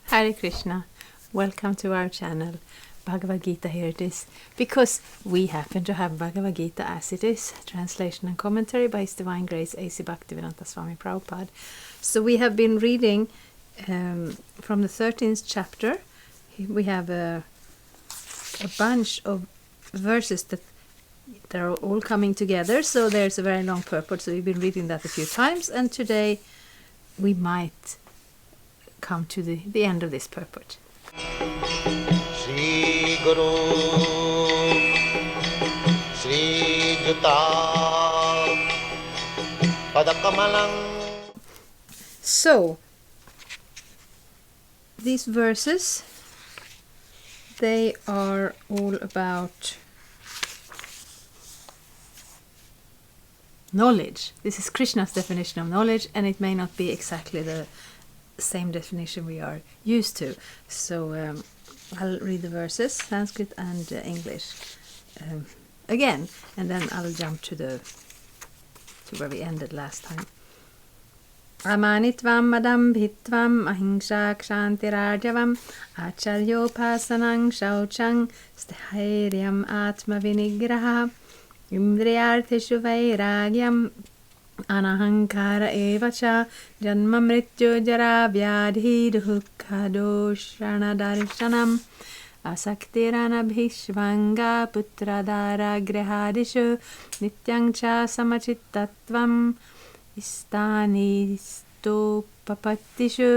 Hare Krishna, welcome to our channel. Bhagavad-gita, here it is. Because we happen to have Bhagavad-gita as it is, translation and commentary by His Divine Grace A.C. Bhaktivedanta Swami Prabhupada. So we have been reading from the 13th chapter. We have a bunch of verses that are all coming together, so there's a very long purport. So we've been reading that a few times, and today we might come to the end of this purport. Shri Guru Shri Juta Padakamalang. So these verses, they are all about knowledge. This is Krishna's definition of knowledge, and it may not be exactly the same definition we are used to. So I'll read the verses, Sanskrit and English again, and then I'll jump to where we ended last time. Amanitvam madambhitvam ahimsa kshantirarjavam acharyopasanang shauchang sthairiam atma vinigraha indriyarthishu vairagyam anahankara evacha janma mrityu jara vyadhi dukkha doshrana darshanam asaktiranabhishvanga putradara grihadishu nityang cha samachittatvam istanistopapatishu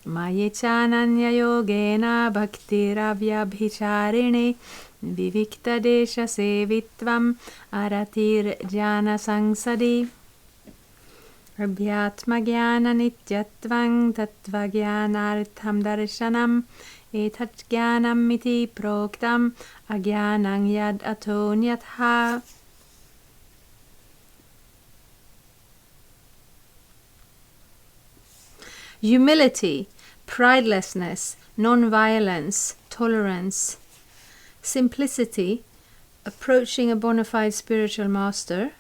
mayechananya yogena bhaktiravyabhicharini vivikta desha sevitvam aratir jnana sangsadi Abhyatma jnana nityatvam tattva jnanartham darshanam etat jnanam iti proktam ajnanam yad atonyatha. Humility, pridelessness, non-violence, tolerance, simplicity, approaching a bona fide spiritual master,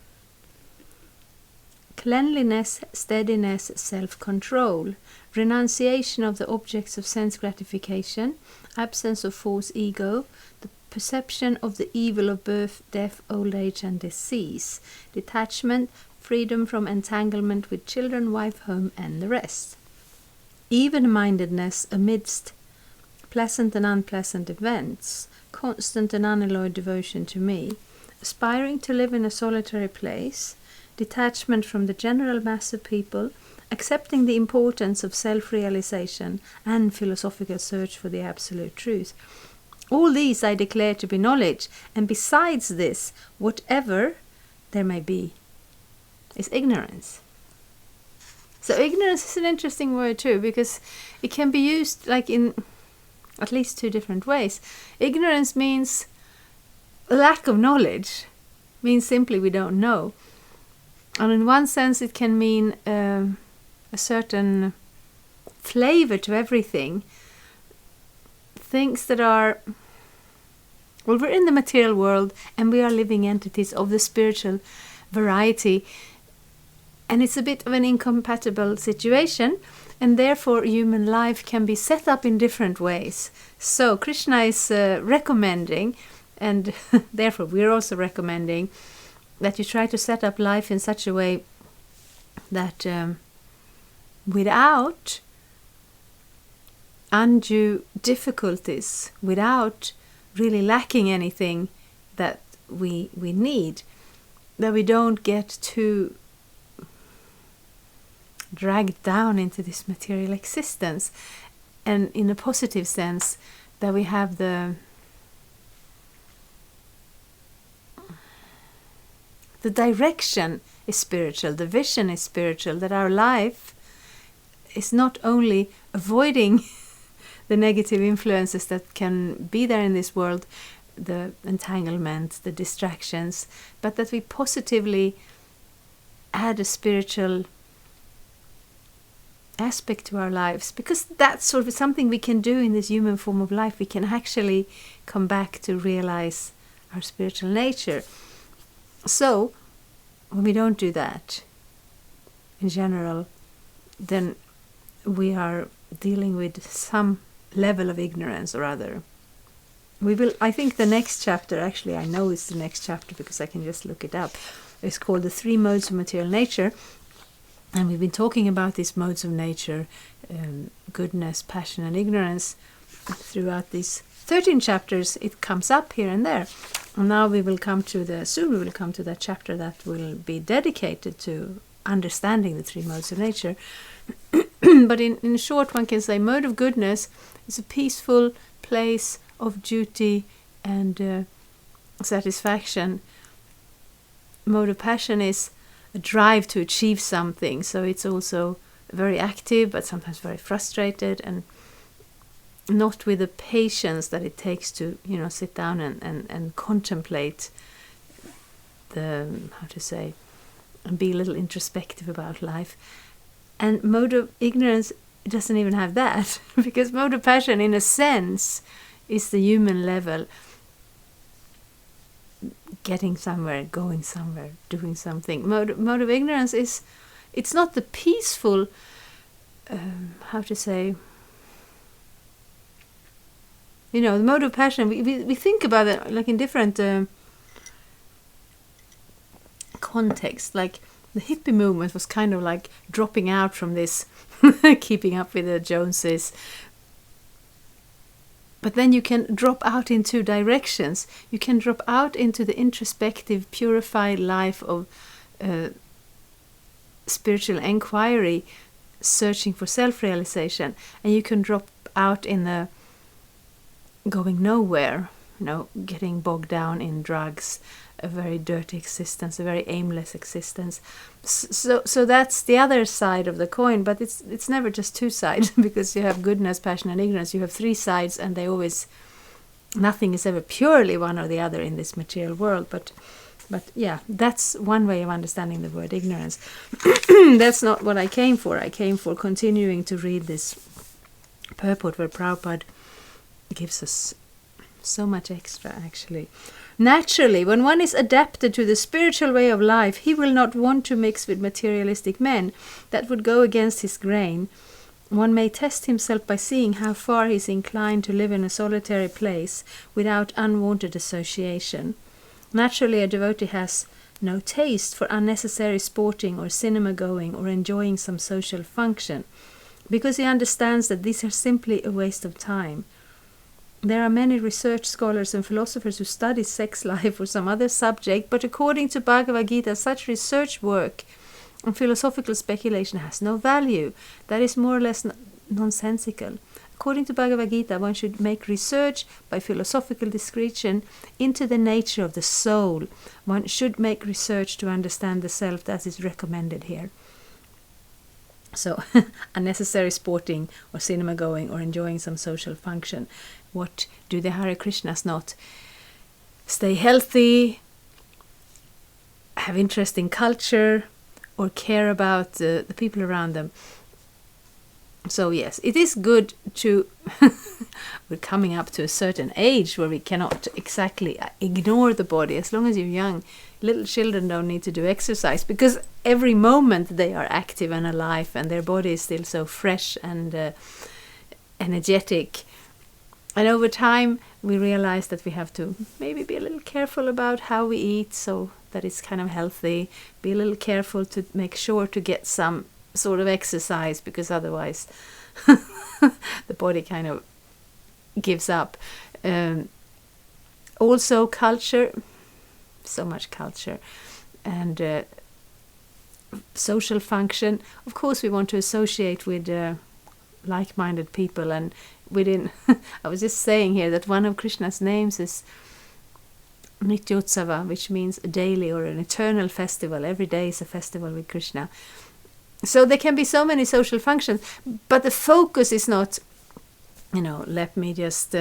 cleanliness, steadiness, self-control, renunciation of the objects of sense gratification, absence of false ego, the perception of the evil of birth, death, old age and disease, detachment, freedom from entanglement with children, wife, home and the rest. Even-mindedness amidst pleasant and unpleasant events, constant and unalloyed devotion to me, aspiring to live in a solitary place, detachment from the general mass of people, accepting the importance of self-realization and philosophical search for the absolute truth. All these I declare to be knowledge, and besides this, whatever there may be is ignorance. So ignorance is an interesting word too, because it can be used like in at least two different ways. Ignorance means lack of knowledge, means simply we don't know. And in one sense it can mean a certain flavor to everything. Things that are, well, we're in the material world and we are living entities of the spiritual variety. And it's a bit of an incompatible situation, and therefore human life can be set up in different ways. So Krishna is recommending, and therefore we're also recommending, that you try to set up life in such a way that without undue difficulties, without really lacking anything that we need, that we don't get too dragged down into this material existence, and in a positive sense, that we have the direction is spiritual, the vision is spiritual, that our life is not only avoiding the negative influences that can be there in this world, the entanglement, the distractions, but that we positively add a spiritual aspect to our lives, because that's sort of something we can do in this human form of life. We can actually come back to realize our spiritual nature. So when we don't do that in general, then we are dealing with some level of ignorance or other. I think the next chapter, actually I know it's the next chapter because I can just look it up. It's called The Three Modes of Material Nature. And we've been talking about these modes of nature, goodness, passion and ignorance, throughout these 13 chapters. It comes up here and there. And now soon we will come to that chapter that will be dedicated to understanding the three modes of nature. But in short, one can say mode of goodness is a peaceful place of duty and satisfaction. Mode of passion is a drive to achieve something, so it's also very active but sometimes very frustrated and not with the patience that it takes to sit down and contemplate and be a little introspective about life. And mode of ignorance doesn't even have that because mode of passion in a sense is the human level, getting somewhere, going somewhere, doing something. Mode of ignorance it's not the peaceful the mode of passion, we think about it like in different contexts. Like the hippie movement was kind of like dropping out from this keeping up with the Joneses. But then you can drop out in two directions. You can drop out into the introspective, purified life of spiritual inquiry, searching for self-realization. And you can drop out in the going nowhere, getting bogged down in drugs, a very dirty existence, a very aimless existence. So that's the other side of the coin, but it's never just two sides because you have goodness, passion and ignorance. You have three sides and nothing is ever purely one or the other in this material world. But yeah, that's one way of understanding the word ignorance. That's not what I came for. I came for continuing to read this purport where Prabhupada gives us so much extra, actually. Naturally, when one is adapted to the spiritual way of life, he will not want to mix with materialistic men. That would go against his grain. One may test himself by seeing how far he is inclined to live in a solitary place without unwanted association. Naturally, a devotee has no taste for unnecessary sporting or cinema going or enjoying some social function, because he understands that these are simply a waste of time. There are many research scholars and philosophers who study sex life or some other subject, but according to Bhagavad-gita, such research work and philosophical speculation has no value. That is more or less nonsensical. According to Bhagavad-gita, one should make research by philosophical discretion into the nature of the soul. One should make research to understand the self. That is recommended here. So, unnecessary sporting or cinema going or enjoying some social function. What do the Hare Krishnas not? Stay healthy, have interest in culture, or care about the people around them. So yes, it is good to... we're coming up to a certain age where we cannot exactly ignore the body. As long as you're young, little children don't need to do exercise because every moment they are active and alive and their body is still so fresh and energetic. And over time, we realize that we have to maybe be a little careful about how we eat so that it's kind of healthy. Be a little careful to make sure to get some sort of exercise because otherwise the body kind of gives up. Also culture, so much culture. And social function. Of course, we want to associate with like-minded people and within I was just saying here that one of Krishna's names is Nityotsava, which means a daily or an eternal festival. Every day is a festival with Krishna. So there can be so many social functions, but the focus is not, let me just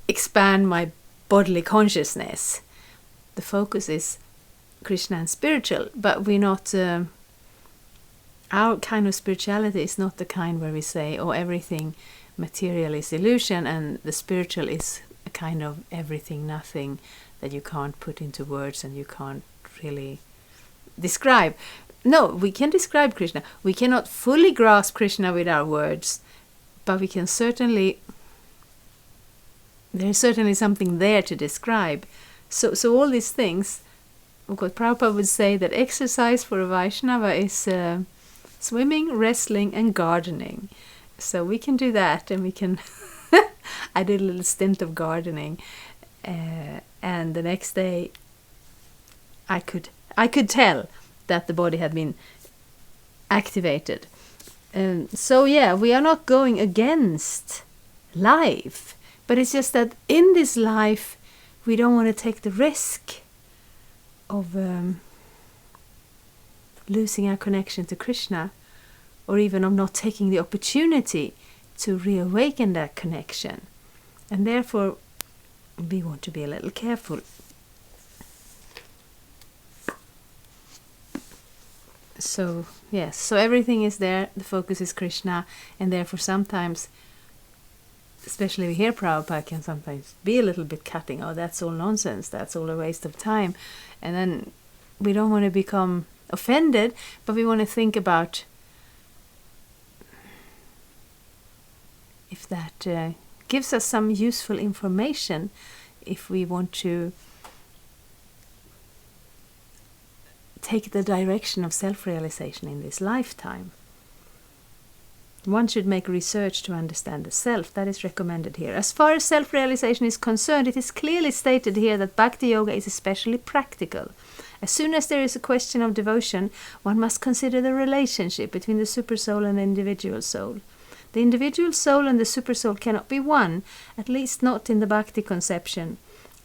expand my bodily consciousness. The focus is Krishna and spiritual, but we're not... our kind of spirituality is not the kind where we say, everything material is illusion and the spiritual is a kind of everything, nothing that you can't put into words and you can't really describe. no, we can describe Krishna. We cannot fully grasp Krishna with our words, but we can certainly, there is certainly something there to describe. So all these things, what Prabhupada would say that exercise for a Vaishnava is swimming, wrestling, and gardening. So we can do that, and we can. I did a little stint of gardening, and the next day, I could tell that the body had been activated. So yeah, we are not going against life, but it's just that in this life, we don't want to take the risk of losing our connection to Krishna, or even of not taking the opportunity to reawaken that connection. And therefore, we want to be a little careful. So, yes, so everything is there, the focus is Krishna, and therefore sometimes, especially we hear Prabhupada can sometimes be a little bit cutting. Oh, that's all nonsense, that's all a waste of time. And then we don't want to become offended, but we want to think about if that gives us some useful information if we want to take the direction of self-realization in this lifetime. One should make research to understand the self. That is recommended here. As far as self-realization is concerned, it is clearly stated here that Bhakti Yoga is especially practical. As soon as there is a question of devotion, one must consider the relationship between the supersoul and the individual soul. The individual soul and the supersoul cannot be one, at least not in the Bhakti conception,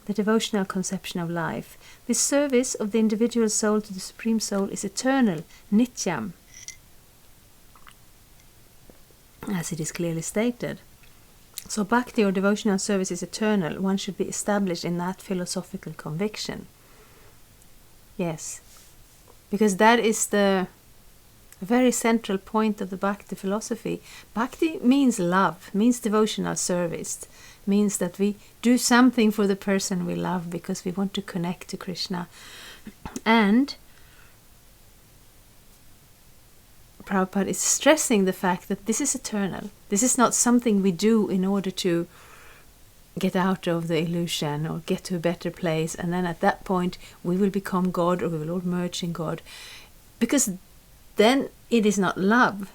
the devotional conception of life. This service of the individual soul to the Supreme Soul is eternal, nityam, as it is clearly stated. So Bhakti or devotional service is eternal. One should be established in that philosophical conviction. Yes, because that is the very central point of the Bhakti philosophy. Bhakti means love, means devotional service, means that we do something for the person we love because we want to connect to Krishna. And Prabhupada is stressing the fact that this is eternal. This is not something we do in order to get out of the illusion or get to a better place, and then at that point we will become God, or we will all merge in God. Because then it is not love.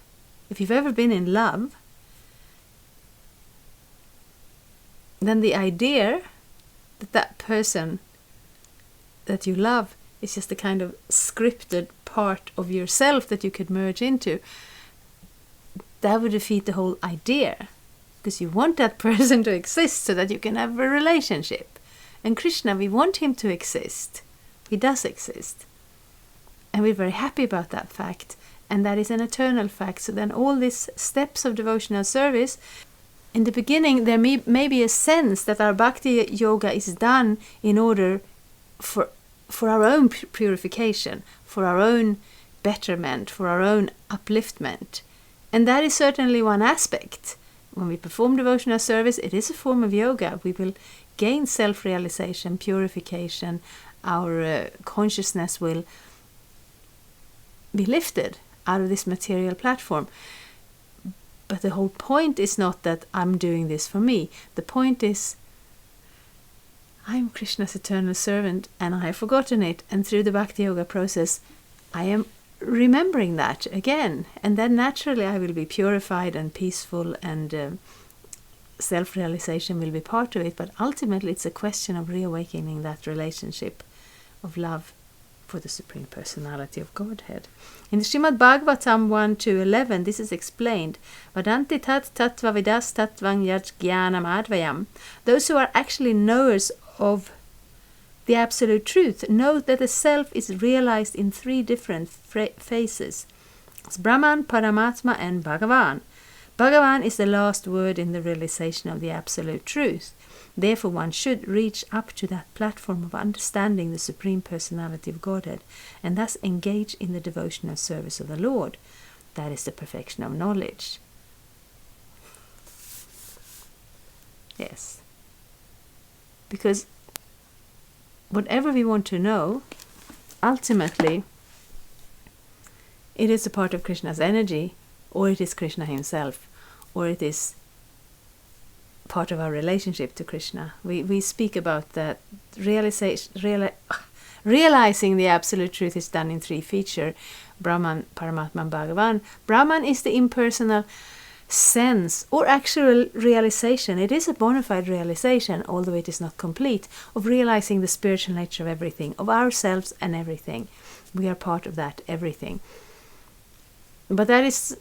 If you've ever been in love, then the idea that that person that you love is just a kind of scripted part of yourself that you could merge into, that would defeat the whole idea. Because you want that person to exist so that you can have a relationship. And Krishna, we want him to exist. He does exist. And we're very happy about that fact. And that is an eternal fact. So then all these steps of devotional service, in the beginning there may be a sense that our Bhakti Yoga is done in order for our own purification, for our own betterment, for our own upliftment. And that is certainly one aspect. When we perform devotional service, it is a form of yoga. We will gain self-realization, purification. Our consciousness will be lifted out of this material platform. But the whole point is not that I'm doing this for me. The point is, I'm Krishna's eternal servant and I have forgotten it. And through the Bhakti Yoga process, I am remembering that again. And then naturally I will be purified and peaceful, and self-realization will be part of it. But ultimately it's a question of reawakening that relationship of love for the Supreme Personality of Godhead. In the Srimad Bhagavatam 1-11, this is explained. Vadanti tat tattva vidas tattvang yaj jnanam advayam. Those who are actually knowers of the absolute truth know that the self is realized in three different phases. It's Brahman, Paramatma and Bhagavan. Bhagavan is the last word in the realization of the absolute truth. Therefore one should reach up to that platform of understanding the Supreme Personality of Godhead and thus engage in the devotional service of the Lord. That is the perfection of knowledge. Yes. Because whatever we want to know, ultimately it is a part of Krishna's energy, or it is Krishna himself, or it is part of our relationship to Krishna. We speak about that realizing the absolute truth is done in 3 features: Brahman, Paramatman, Bhagavan. Brahman is the impersonal sense or actual realization. It is a bona fide realization, although it is not complete, of realizing the spiritual nature of everything, of ourselves and everything. We are part of that everything. But that is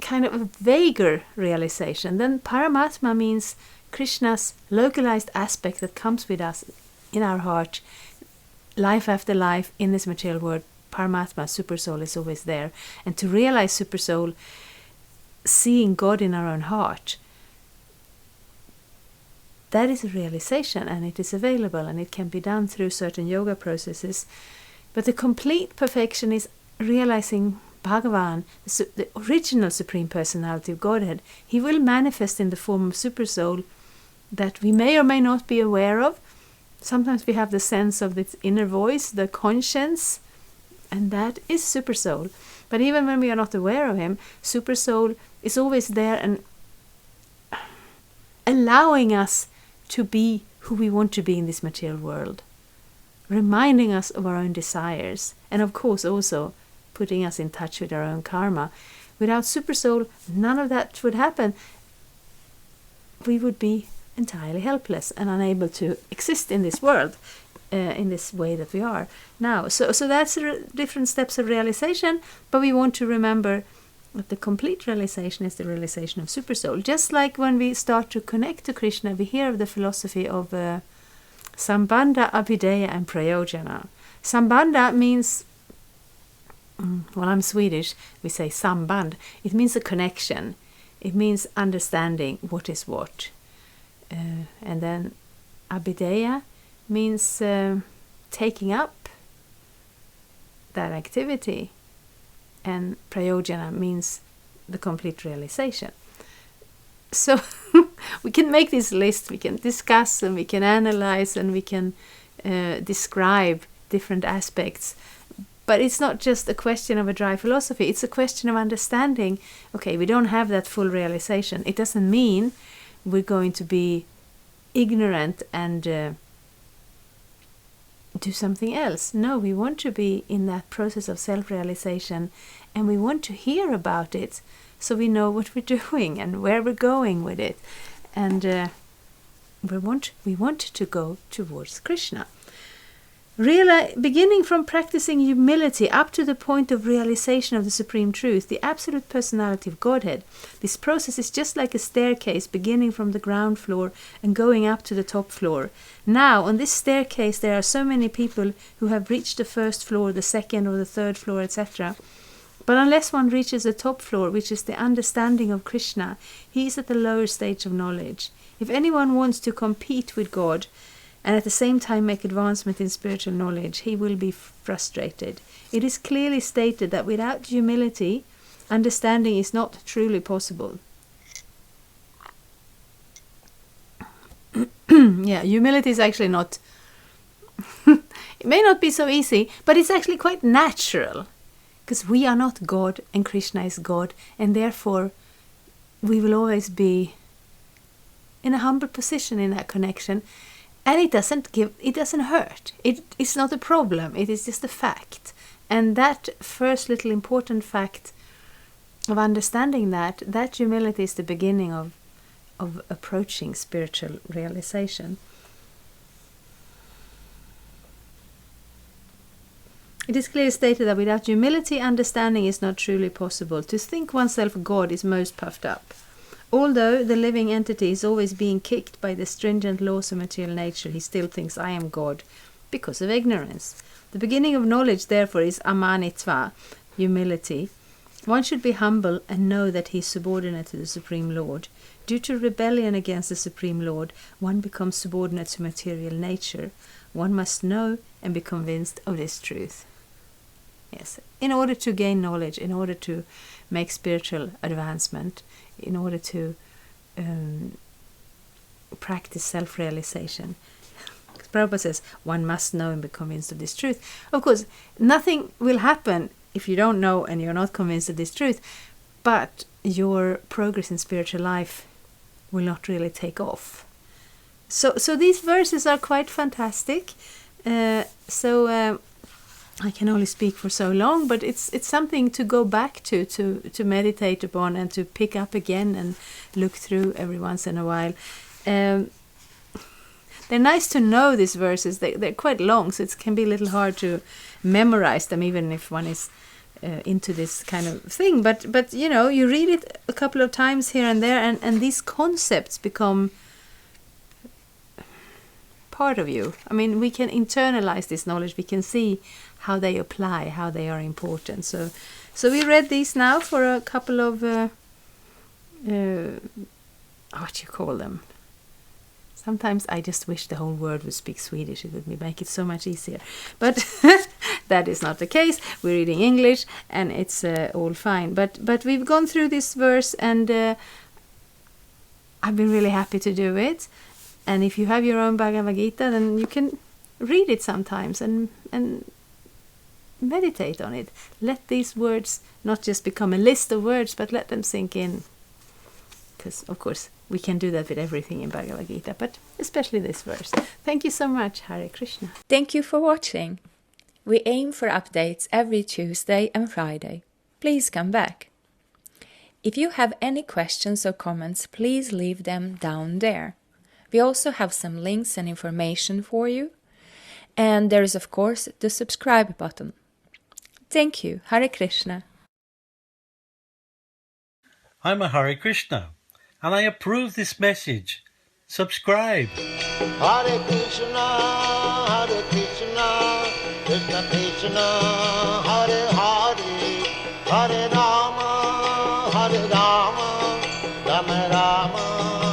kind of a vaguer realization. Then Paramatma means Krishna's localized aspect that comes with us in our heart, life after life in this material world. Paramatma, super soul, is always there. And to realize super soul, seeing God in our own heart, that is a realization, and it is available, and it can be done through certain yoga processes. But the complete perfection is realizing Bhagavan, the original Supreme Personality of Godhead. He will manifest in the form of super soul that we may or may not be aware of. Sometimes we have the sense of this inner voice, the conscience, and that is super soul. But even when we are not aware of him, super soul is always there and allowing us to be who we want to be in this material world, reminding us of our own desires, and of course also putting us in touch with our own karma. Without super soul, none of that would happen. We would be entirely helpless and unable to exist in this world in this way that we are now. So that's different steps of realization, but we want to remember that the complete realization is the realization of super soul. Just like when we start to connect to Krishna, we hear of the philosophy of Sambandha, Abhideya and Prayojana. Sambandha means, well, I'm Swedish, we say samband. It means a connection. It means understanding what is what. And then Abhideya means taking up that activity. And Prayojana means the complete realization. So we can make this list, we can discuss and we can analyze and we can describe different aspects. But it's not just a question of a dry philosophy, it's a question of understanding. Okay, we don't have that full realization. It doesn't mean we're going to be ignorant and do something else. No, we want to be in that process of self-realization, and we want to hear about it so we know what we're doing and where we're going with it. And we want to go towards Krishna. Beginning from practicing humility up to the point of realization of the Supreme Truth, the absolute personality of Godhead. This process is just like a staircase beginning from the ground floor and going up to the top floor. Now, on this staircase, there are so many people who have reached the first floor, the second or the third floor, etc. But unless one reaches the top floor, which is the understanding of Krishna, he is at the lower stage of knowledge. If anyone wants to compete with God, and at the same time make advancement in spiritual knowledge, he will be frustrated. It is clearly stated that without humility, understanding is not truly possible. Yeah, humility is actually not... it may not be so easy, but it's actually quite natural. Because we are not God and Krishna is God, and therefore we will always be in a humble position in that connection. And it doesn't hurt. It's not a problem. It is just a fact. And that first little important fact of understanding that humility is the beginning of approaching spiritual realization. It is clearly stated that without humility, understanding is not truly possible. To think oneself God is most puffed up. Although the living entity is always being kicked by the stringent laws of material nature, he still thinks, I am God, because of ignorance. The beginning of knowledge, therefore, is amanitva, humility. One should be humble and know that he is subordinate to the Supreme Lord. Due to rebellion against the Supreme Lord, one becomes subordinate to material nature. One must know and be convinced of this truth. Yes, in order to gain knowledge, in order to make spiritual advancement, in order to practice self-realization. Prabhupada says, one must know and be convinced of this truth. Of course, nothing will happen if you don't know and you're not convinced of this truth, but your progress in spiritual life will not really take off. So these verses are quite fantastic. I can only speak for so long, but it's something to go back to meditate upon and to pick up again and look through every once in a while. They're nice to know, these verses. They're quite long, so it can be a little hard to memorize them, even if one is into this kind of thing. But you know, you read it a couple of times here and there, and these concepts become part of you. I mean, we can internalize this knowledge. We can see how they apply, how they are important. So we read these now for a couple of what you call them. Sometimes I just wish the whole world would speak Swedish. It would make it so much easier. But that is not the case. We're reading English, and it's all fine. But we've gone through this verse, and I've been really happy to do it. And if you have your own Bhagavad-gita, then you can read it sometimes and meditate on it. Let these words not just become a list of words, but let them sink in. Because, of course, we can do that with everything in Bhagavad-gita, but especially this verse. Thank you so much, Hare Krishna. Thank you for watching. We aim for updates every Tuesday and Friday. Please come back. If you have any questions or comments, please leave them down there. We also have some links and information for you. And there is, of course, the subscribe button. Thank you. Hare Krishna. I'm a Hare Krishna, and I approve this message. Subscribe. Hare Krishna, Krishna Krishna, Hare Hare, Hare Rama, Rama Rama.